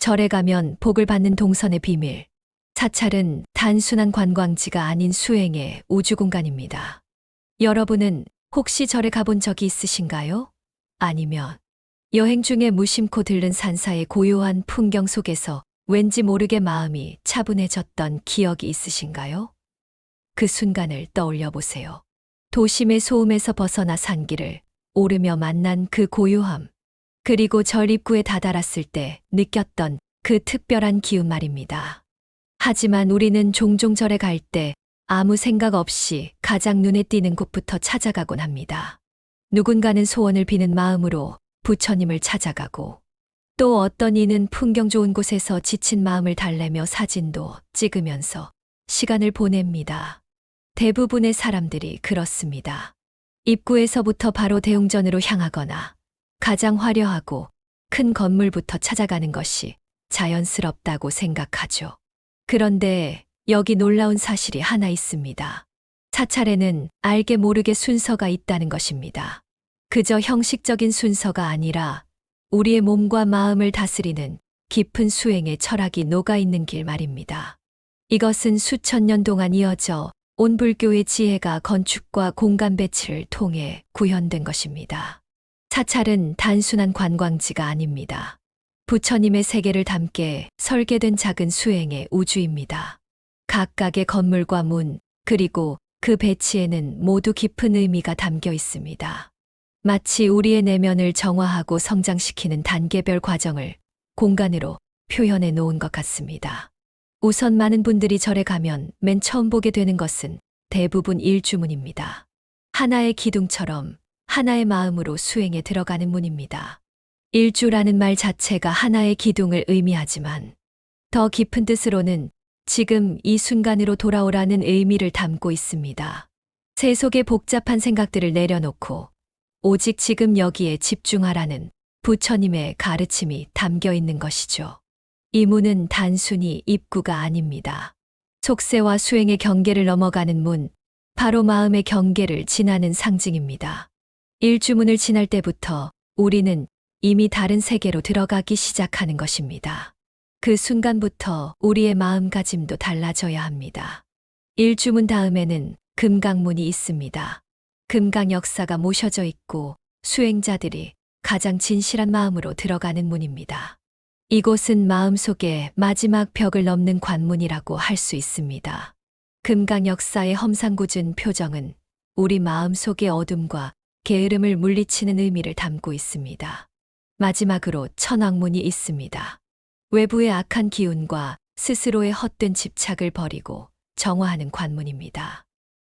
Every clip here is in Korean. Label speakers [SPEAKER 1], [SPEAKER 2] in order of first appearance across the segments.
[SPEAKER 1] 절에 가면 복을 받는 동선의 비밀. 사찰은 단순한 관광지가 아닌 수행의 우주 공간입니다. 여러분은 혹시 절에 가본 적이 있으신가요? 아니면 여행 중에 무심코 들른 산사의 고요한 풍경 속에서 왠지 모르게 마음이 차분해졌던 기억이 있으신가요? 그 순간을 떠올려 보세요. 도심의 소음에서 벗어나 산길을 오르며 만난 그 고요함, 그리고 절 입구에 다다랐을 때 느꼈던 그 특별한 기운 말입니다. 하지만 우리는 종종 절에 갈 때 아무 생각 없이 가장 눈에 띄는 곳부터 찾아가곤 합니다. 누군가는 소원을 비는 마음으로 부처님을 찾아가고, 또 어떤 이는 풍경 좋은 곳에서 지친 마음을 달래며 사진도 찍으면서 시간을 보냅니다. 대부분의 사람들이 그렇습니다. 입구에서부터 바로 대웅전으로 향하거나 가장 화려하고 큰 건물부터 찾아가는 것이 자연스럽다고 생각하죠. 그런데 여기 놀라운 사실이 하나 있습니다. 사찰에는 알게 모르게 순서가 있다는 것입니다. 그저 형식적인 순서가 아니라 우리의 몸과 마음을 다스리는 깊은 수행의 철학이 녹아있는 길 말입니다. 이것은 수천 년 동안 이어져 온 불교의 지혜가 건축과 공간 배치를 통해 구현된 것입니다. 사찰은 단순한 관광지가 아닙니다. 부처님의 세계를 담게 설계된 작은 수행의 우주입니다. 각각의 건물과 문, 그리고 그 배치에는 모두 깊은 의미가 담겨 있습니다. 마치 우리의 내면을 정화하고 성장시키는 단계별 과정을 공간으로 표현해 놓은 것 같습니다. 우선 많은 분들이 절에 가면 맨 처음 보게 되는 것은 대부분 일주문입니다. 하나의 기둥처럼 하나의 마음으로 수행에 들어가는 문입니다. 일주라는 말 자체가 하나의 기둥을 의미하지만 더 깊은 뜻으로는 지금 이 순간으로 돌아오라는 의미를 담고 있습니다. 세속의 복잡한 생각들을 내려놓고 오직 지금 여기에 집중하라는 부처님의 가르침이 담겨 있는 것이죠. 이 문은 단순히 입구가 아닙니다. 속세와 수행의 경계를 넘어가는 문, 바로 마음의 경계를 지나는 상징입니다. 일주문을 지날 때부터 우리는 이미 다른 세계로 들어가기 시작하는 것입니다. 그 순간부터 우리의 마음가짐도 달라져야 합니다. 일주문 다음에는 금강문이 있습니다. 금강 역사가 모셔져 있고 수행자들이 가장 진실한 마음으로 들어가는 문입니다. 이곳은 마음속의 마지막 벽을 넘는 관문이라고 할 수 있습니다. 금강 역사의 험상궂은 표정은 우리 마음속의 어둠과 게으름을 물리치는 의미를 담고 있습니다. 마지막으로 천왕문이 있습니다. 외부의 악한 기운과 스스로의 헛된 집착을 버리고 정화하는 관문입니다.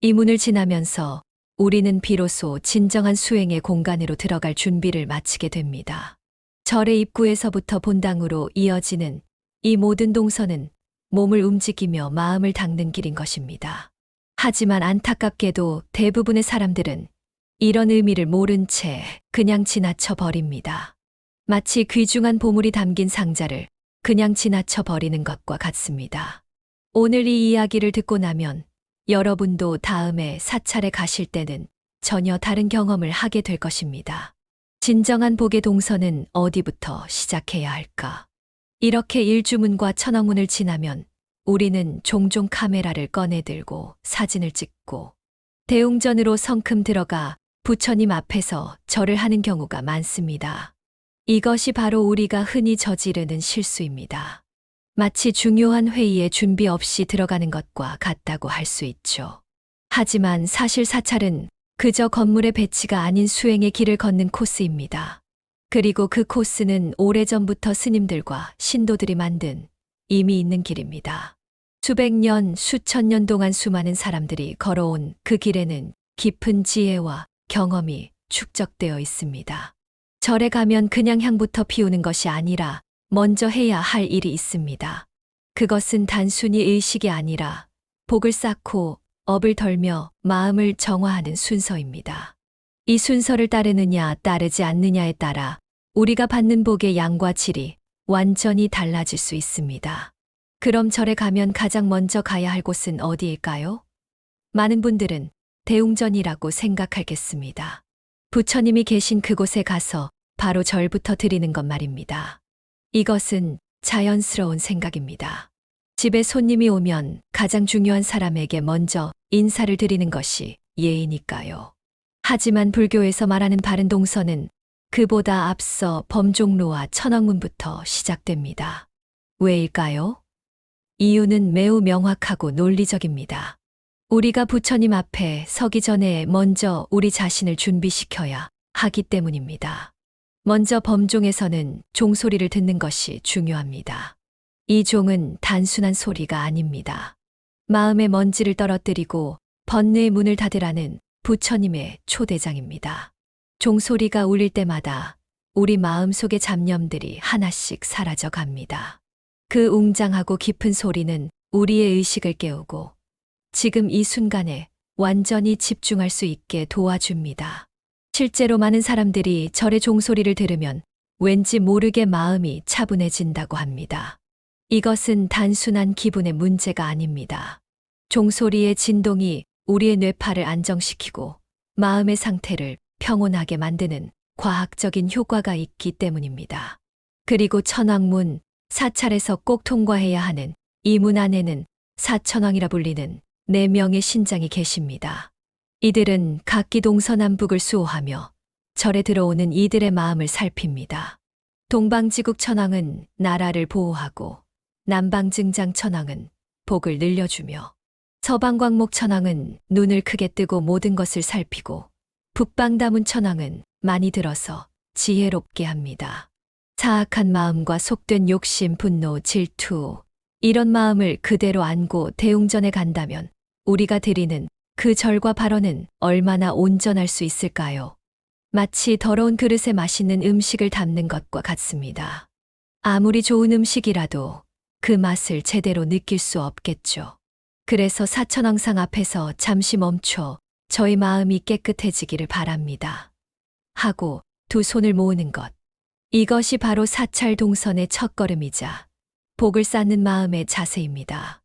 [SPEAKER 1] 이 문을 지나면서 우리는 비로소 진정한 수행의 공간으로 들어갈 준비를 마치게 됩니다. 절의 입구에서부터 본당으로 이어지는 이 모든 동선은 몸을 움직이며 마음을 닦는 길인 것입니다. 하지만 안타깝게도 대부분의 사람들은 이런 의미를 모른 채 그냥 지나쳐 버립니다. 마치 귀중한 보물이 담긴 상자를 그냥 지나쳐 버리는 것과 같습니다. 오늘 이 이야기를 듣고 나면 여러분도 다음에 사찰에 가실 때는 전혀 다른 경험을 하게 될 것입니다. 진정한 복의 동선은 어디부터 시작해야 할까? 이렇게 일주문과 천왕문을 지나면 우리는 종종 카메라를 꺼내들고 사진을 찍고 대웅전으로 성큼 들어가 부처님 앞에서 절을 하는 경우가 많습니다. 이것이 바로 우리가 흔히 저지르는 실수입니다. 마치 중요한 회의에 준비 없이 들어가는 것과 같다고 할 수 있죠. 하지만 사실 사찰은 그저 건물의 배치가 아닌 수행의 길을 걷는 코스입니다. 그리고 그 코스는 오래전부터 스님들과 신도들이 만든 이미 있는 길입니다. 수백 년, 수천 년 동안 수많은 사람들이 걸어온 그 길에는 깊은 지혜와 경험이 축적되어 있습니다. 절에 가면 그냥 향부터 피우는 것이 아니라 먼저 해야 할 일이 있습니다. 그것은 단순히 의식이 아니라 복을 쌓고 업을 덜며 마음을 정화하는 순서입니다. 이 순서를 따르느냐 따르지 않느냐에 따라 우리가 받는 복의 양과 질이 완전히 달라질 수 있습니다. 그럼 절에 가면 가장 먼저 가야 할 곳은 어디일까요? 많은 분들은 대웅전이라고 생각하겠습니다. 부처님이 계신 그곳에 가서 바로 절부터 드리는 것 말입니다. 이것은 자연스러운 생각입니다. 집에 손님이 오면 가장 중요한 사람에게 먼저 인사를 드리는 것이 예의니까요. 하지만 불교에서 말하는 바른 동서는 그보다 앞서 범종로와 천왕문부터 시작됩니다. 왜일까요? 이유는 매우 명확하고 논리적입니다. 우리가 부처님 앞에 서기 전에 먼저 우리 자신을 준비시켜야 하기 때문입니다. 먼저 범종에서는 종소리를 듣는 것이 중요합니다. 이 종은 단순한 소리가 아닙니다. 마음의 먼지를 떨어뜨리고 번뇌의 문을 닫으라는 부처님의 초대장입니다. 종소리가 울릴 때마다 우리 마음속의 잡념들이 하나씩 사라져 갑니다. 그 웅장하고 깊은 소리는 우리의 의식을 깨우고 지금 이 순간에 완전히 집중할 수 있게 도와줍니다. 실제로 많은 사람들이 절의 종소리를 들으면 왠지 모르게 마음이 차분해진다고 합니다. 이것은 단순한 기분의 문제가 아닙니다. 종소리의 진동이 우리의 뇌파를 안정시키고 마음의 상태를 평온하게 만드는 과학적인 효과가 있기 때문입니다. 그리고 천왕문, 사찰에서 꼭 통과해야 하는 이 문 안에는 사천왕이라 불리는 4명의 신장이 계십니다. 이들은 각기 동서남북을 수호하며 절에 들어오는 이들의 마음을 살핍니다. 동방지국 천왕은 나라를 보호하고 남방증장 천왕은 복을 늘려주며 서방광목 천왕은 눈을 크게 뜨고 모든 것을 살피고 북방다문 천왕은 많이 들어서 지혜롭게 합니다. 사악한 마음과 속된 욕심, 분노, 질투 이런 마음을 그대로 안고 대웅전에 간다면 우리가 드리는 그 절과 발언은 얼마나 온전할 수 있을까요? 마치 더러운 그릇에 맛있는 음식을 담는 것과 같습니다. 아무리 좋은 음식이라도 그 맛을 제대로 느낄 수 없겠죠. 그래서 사천왕상 앞에서 잠시 멈춰 저희 마음이 깨끗해지기를 바랍니다. 하고 두 손을 모으는 것. 이것이 바로 사찰 동선의 첫걸음이자 복을 쌓는 마음의 자세입니다.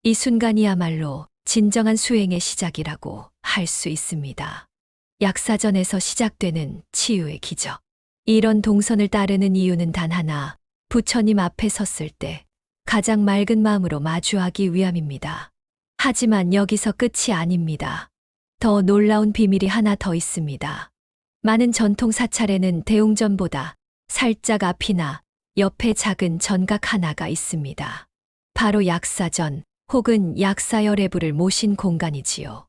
[SPEAKER 1] 이 순간이야말로 진정한 수행의 시작이라고 할 수 있습니다. 약사전에서 시작되는 치유의 기적. 이런 동선을 따르는 이유는 단 하나, 부처님 앞에 섰을 때 가장 맑은 마음으로 마주하기 위함입니다. 하지만 여기서 끝이 아닙니다. 더 놀라운 비밀이 하나 더 있습니다. 많은 전통 사찰에는 대웅전보다 살짝 앞이나 옆에 작은 전각 하나가 있습니다. 바로 약사전 혹은 약사열애부를 모신 공간이지요.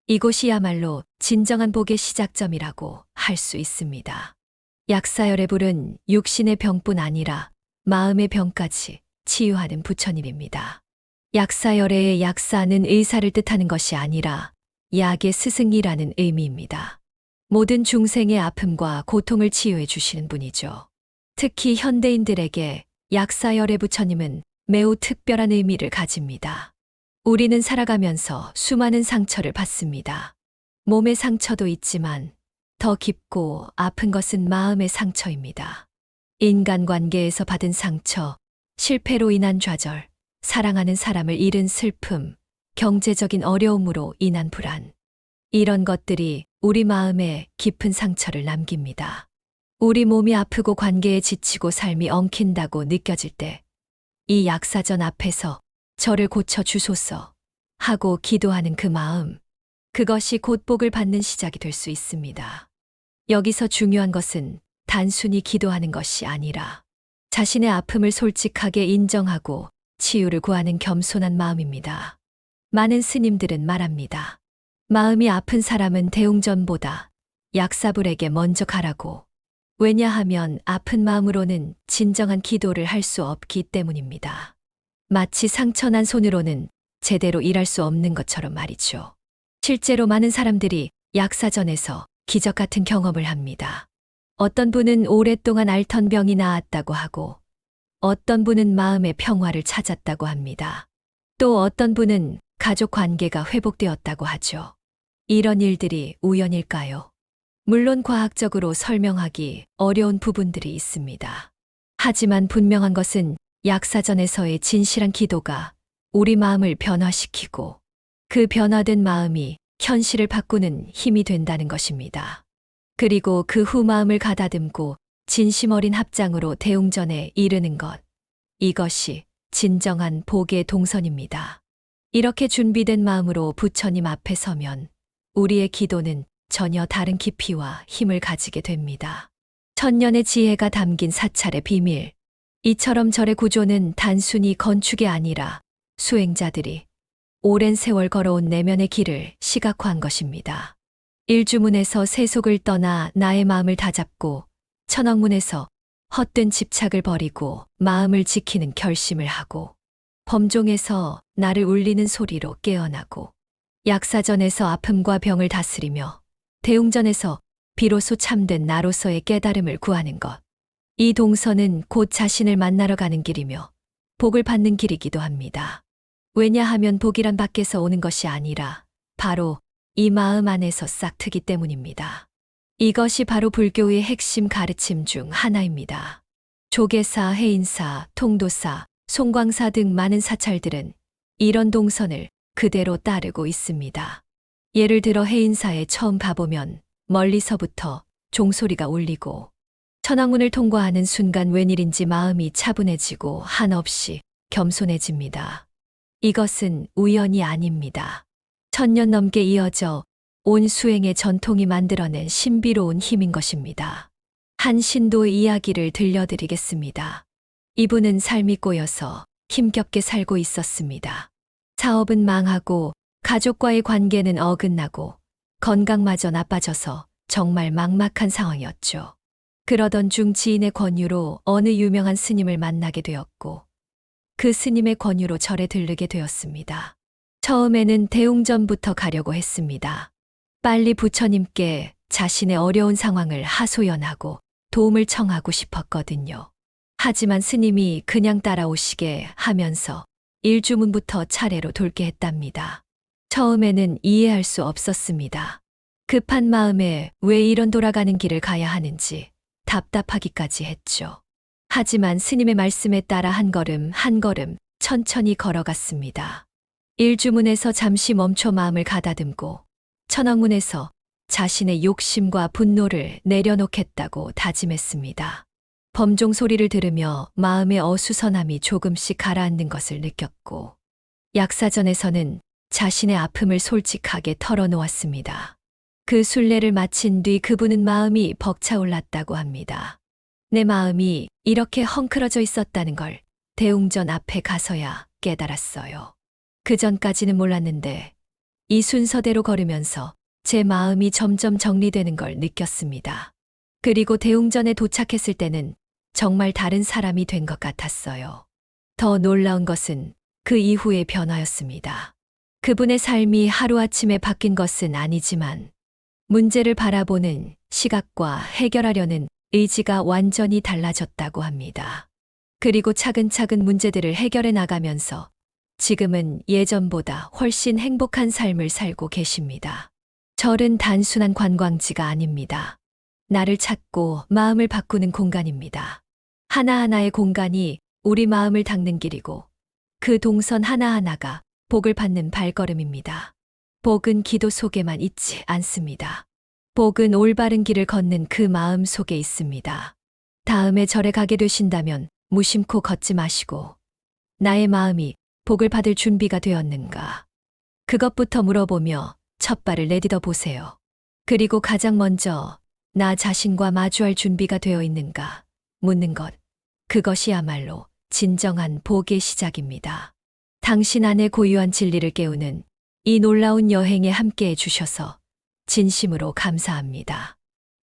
[SPEAKER 1] 이곳이야말로 진정한 복의 시작점이라고 할 수 있습니다. 약사열애불은 육신의 병뿐 아니라 마음의 병까지 치유하는 부처님입니다. 약사열애의 약사는 의사를 뜻하는 것이 아니라 약의 스승이라는 의미입니다. 모든 중생의 아픔과 고통을 치유해 주시는 분이죠. 특히 현대인들에게 약사열애 부처님은 매우 특별한 의미를 가집니다. 우리는 살아가면서 수많은 상처를 받습니다. 몸의 상처도 있지만 더 깊고 아픈 것은 마음의 상처입니다. 인간관계에서 받은 상처, 실패로 인한 좌절, 사랑하는 사람을 잃은 슬픔, 경제적인 어려움으로 인한 불안. 이런 것들이 우리 마음에 깊은 상처를 남깁니다. 우리 몸이 아프고 관계에 지치고 삶이 엉킨다고 느껴질 때 이 약사전 앞에서 저를 고쳐 주소서 하고 기도하는 그 마음, 그것이 곧 복을 받는 시작이 될 수 있습니다. 여기서 중요한 것은 단순히 기도하는 것이 아니라 자신의 아픔을 솔직하게 인정하고 치유를 구하는 겸손한 마음입니다. 많은 스님들은 말합니다. 마음이 아픈 사람은 대웅전보다 약사불에게 먼저 가라고. 왜냐하면 아픈 마음으로는 진정한 기도를 할 수 없기 때문입니다. 마치 상처난 손으로는 제대로 일할 수 없는 것처럼 말이죠. 실제로 많은 사람들이 약사전에서 기적 같은 경험을 합니다. 어떤 분은 오랫동안 앓던 병이 나았다고 하고, 어떤 분은 마음의 평화를 찾았다고 합니다. 또 어떤 분은 가족 관계가 회복되었다고 하죠. 이런 일들이 우연일까요? 물론 과학적으로 설명하기 어려운 부분들이 있습니다. 하지만 분명한 것은 약사전에서의 진실한 기도가 우리 마음을 변화시키고 그 변화된 마음이 현실을 바꾸는 힘이 된다는 것입니다. 그리고 그 후 마음을 가다듬고 진심 어린 합장으로 대웅전에 이르는 것. 이것이 진정한 복의 동선입니다. 이렇게 준비된 마음으로 부처님 앞에 서면 우리의 기도는 전혀 다른 깊이와 힘을 가지게 됩니다. 천년의 지혜가 담긴 사찰의 비밀. 이처럼 절의 구조는 단순히 건축이 아니라 수행자들이 오랜 세월 걸어온 내면의 길을 시각화한 것입니다. 일주문에서 세속을 떠나 나의 마음을 다잡고, 천왕문에서 헛된 집착을 버리고 마음을 지키는 결심을 하고, 범종에서 나를 울리는 소리로 깨어나고, 약사전에서 아픔과 병을 다스리며, 대웅전에서 비로소 참된 나로서의 깨달음을 구하는 것. 이 동서는 곧 자신을 만나러 가는 길이며 복을 받는 길이기도 합니다. 왜냐하면 복이란 밖에서 오는 것이 아니라 바로 이 마음 안에서 싹트기 때문입니다. 이것이 바로 불교의 핵심 가르침 중 하나입니다. 조계사, 해인사, 통도사, 송광사 등 많은 사찰들은 이런 동선을 그대로 따르고 있습니다. 예를 들어 해인사에 처음 가보면 멀리서부터 종소리가 울리고, 천왕문을 통과하는 순간 웬일인지 마음이 차분해지고 한없이 겸손해집니다. 이것은 우연이 아닙니다. 천년 넘게 이어져 온 수행의 전통이 만들어낸 신비로운 힘인 것입니다. 한 신도의 이야기를 들려드리겠습니다. 이분은 삶이 꼬여서 힘겹게 살고 있었습니다. 사업은 망하고 가족과의 관계는 어긋나고 건강마저 나빠져서 정말 막막한 상황이었죠. 그러던 중 지인의 권유로 어느 유명한 스님을 만나게 되었고, 그 스님의 권유로 절에 들르게 되었습니다. 처음에는 대웅전부터 가려고 했습니다. 빨리 부처님께 자신의 어려운 상황을 하소연하고 도움을 청하고 싶었거든요. 하지만 스님이 그냥 따라오시게 하면서 일주문부터 차례로 돌게 했답니다. 처음에는 이해할 수 없었습니다. 급한 마음에 왜 이런 돌아가는 길을 가야 하는지 답답하기까지 했죠. 하지만 스님의 말씀에 따라 한 걸음 한 걸음 천천히 걸어갔습니다. 일주문에서 잠시 멈춰 마음을 가다듬고, 천왕문에서 자신의 욕심과 분노를 내려놓겠다고 다짐했습니다. 범종 소리를 들으며 마음의 어수선함이 조금씩 가라앉는 것을 느꼈고, 약사전에서는 자신의 아픔을 솔직하게 털어놓았습니다. 그 순례를 마친 뒤 그분은 마음이 벅차올랐다고 합니다. 내 마음이 이렇게 헝클어져 있었다는 걸 대웅전 앞에 가서야 깨달았어요. 그 전까지는 몰랐는데 이 순서대로 걸으면서 제 마음이 점점 정리되는 걸 느꼈습니다. 그리고 대웅전에 도착했을 때는 정말 다른 사람이 된 것 같았어요. 더 놀라운 것은 그 이후의 변화였습니다. 그분의 삶이 하루아침에 바뀐 것은 아니지만 문제를 바라보는 시각과 해결하려는 의지가 완전히 달라졌다고 합니다. 그리고 차근차근 문제들을 해결해 나가면서 지금은 예전보다 훨씬 행복한 삶을 살고 계십니다. 절은 단순한 관광지가 아닙니다. 나를 찾고 마음을 바꾸는 공간입니다. 하나하나의 공간이 우리 마음을 닦는 길이고, 그 동선 하나하나가 복을 받는 발걸음입니다. 복은 기도 속에만 있지 않습니다. 복은 올바른 길을 걷는 그 마음 속에 있습니다. 다음에 절에 가게 되신다면 무심코 걷지 마시고, 나의 마음이 복을 받을 준비가 되었는가? 그것부터 물어보며 첫 발을 내딛어 보세요. 그리고 가장 먼저 나 자신과 마주할 준비가 되어 있는가 묻는 것, 그것이야말로 진정한 복의 시작입니다. 당신 안에 고유한 진리를 깨우는 이 놀라운 여행에 함께해 주셔서 진심으로 감사합니다.